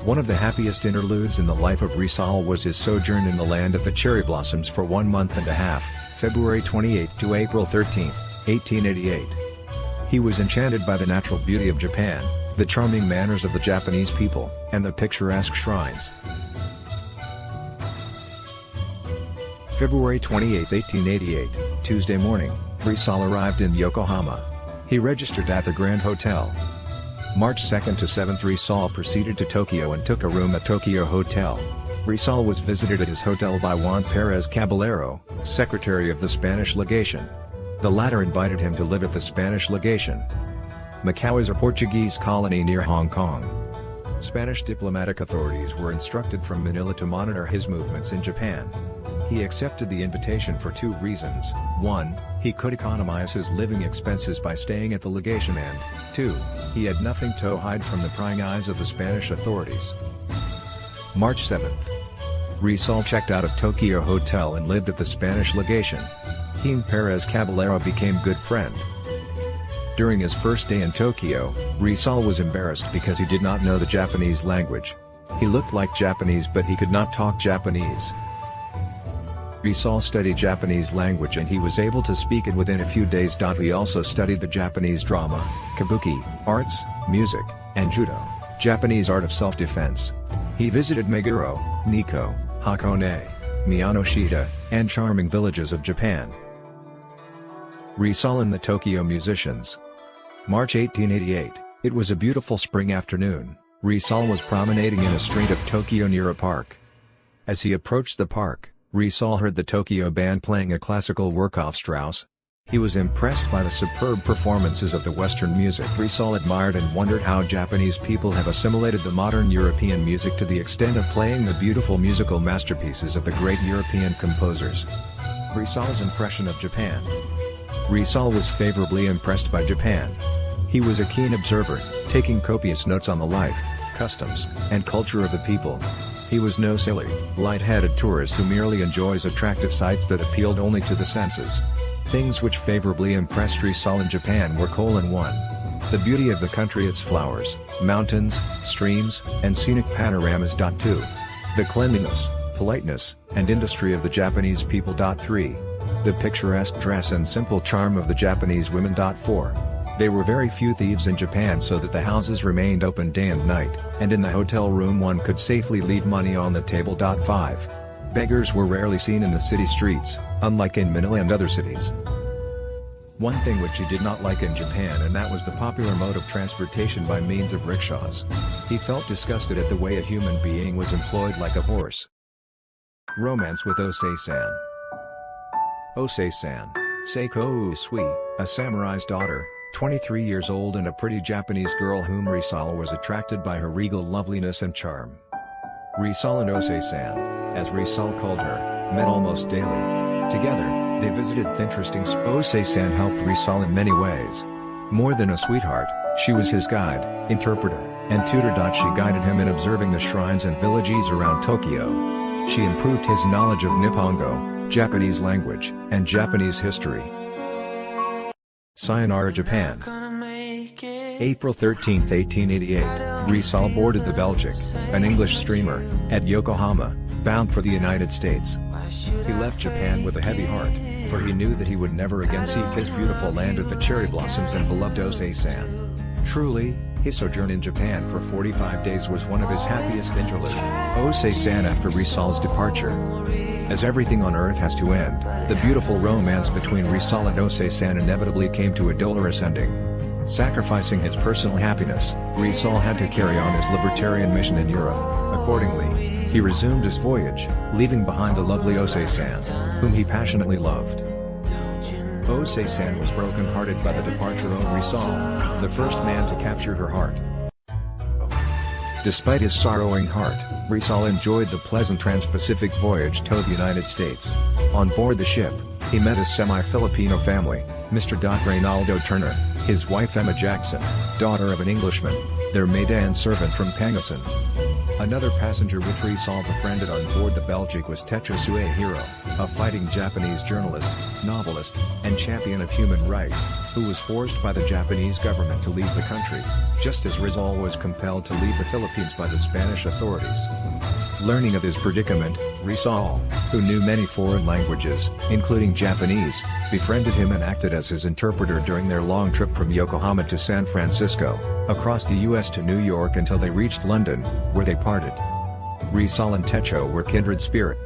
One of the happiest interludes in the life of Rizal was his sojourn in the land of the cherry blossoms for 1 month and a half, February 28 to April 13, 1888. He was enchanted by the natural beauty of Japan, the charming manners of the Japanese people, and the picturesque shrines. February 28, 1888, Tuesday morning, Rizal arrived in Yokohama. He registered at the Grand Hotel. March 2 to 7, Rizal proceeded to Tokyo and took a room at Tokyo Hotel. Rizal was visited at his hotel by Juan Perez Caballero, secretary of the Spanish legation. The latter invited him to live at the Spanish legation. Macau is a Portuguese colony near Hong Kong. Spanish diplomatic authorities were instructed from Manila to monitor his movements in Japan. He accepted the invitation for 2 reasons: 1, he could economize his living expenses by staying at the legation, and 2, he had nothing to hide from the prying eyes of the Spanish authorities. March 7. Rizal checked out of Tokyo Hotel and lived at the Spanish legation. He and Perez Caballero became good friends. During his first day in Tokyo, Rizal was embarrassed because he did not know the Japanese language. He looked like Japanese but he could not talk Japanese. Rizal studied Japanese language and he was able to speak it within a few days. He also studied the Japanese drama, kabuki, arts, music, and judo, Japanese art of self-defense. He visited Meguro, Nikko, Hakone, Miyanoshita, and charming villages of Japan. Rizal and the Tokyo musicians. March 1888, it was a beautiful spring afternoon. Rizal was promenading in a street of Tokyo near a park. As he approached the park, Rizal heard the Tokyo band playing a classical work of Strauss. He was impressed by the superb performances of the Western music. Rizal admired and wondered how Japanese people have assimilated the modern European music to the extent of playing the beautiful musical masterpieces of the great European composers. Rizal's impression of Japan. Rizal was favorably impressed by Japan. He was a keen observer, taking copious notes on the life, customs, and culture of the people. He was no silly, light-headed tourist who merely enjoys attractive sights that appealed only to the senses. Things which favorably impressed Rizal in Japan were: 1. The beauty of the country, its flowers, mountains, streams, and scenic panoramas. 2. The cleanliness, politeness, and industry of the Japanese people. 3. The picturesque dress and simple charm of the Japanese women. 4. There were very few thieves in Japan, so that the houses remained open day and night, and in the hotel room one could safely leave money on the table. 5. Beggars were rarely seen in the city streets, unlike in Manila and other cities. One thing which he did not like in Japan, and that was the popular mode of transportation by means of rickshaws. He felt disgusted at the way a human being was employed like a horse. Romance with Osei-san. Osei-san, Seiko Usui, a samurai's daughter, 23 years old and a pretty Japanese girl whom Rizal was attracted by her regal loveliness and charm. Rizal and Osei-san, as Rizal called her, met almost daily. Together, they visited interesting spots. Osei-san helped Rizal in many ways. More than a sweetheart, she was his guide, interpreter, and tutor. She guided him in observing the shrines and villages around Tokyo. She improved his knowledge of Nippongo, Japanese language, and Japanese history. Sayonara, Japan. April 13, 1888, Rizal boarded the Belgic, an English steamer, at Yokohama, bound for the United States. He left Japan with a heavy heart, for he knew that he would never again see his beautiful land of the cherry blossoms and beloved Osei-san. Truly, his sojourn in Japan for 45 days was one of his happiest interludes. Osei-san after Rizal's departure. As everything on earth has to end, the beautiful romance between Rizal and Osei-san inevitably came to a dolorous ending. Sacrificing his personal happiness, Rizal had to carry on his libertarian mission in Europe. Accordingly, he resumed his voyage, leaving behind the lovely Osei-san, whom he passionately loved. Osei-san was broken-hearted by the departure of Rizal, the first man to capture her heart. Despite his sorrowing heart, Rizal enjoyed the pleasant trans-Pacific voyage to the United States. On board the ship, he met a semi-Filipino family, Mr. Reynaldo Turner, his wife Emma Jackson, daughter of an Englishman, their maid and servant from Pangasinan. Another passenger which Rizal befriended on board the Belgique was Techo Suehiro, a fighting Japanese journalist, novelist, and champion of human rights, who was forced by the Japanese government to leave the country, just as Rizal was compelled to leave the Philippines by the Spanish authorities. Learning of his predicament, Rizal, who knew many foreign languages, including Japanese, befriended him and acted as his interpreter during their long trip from Yokohama to San Francisco, across the US to New York until they reached London, where they parted. Rizal and Techo were kindred spirit.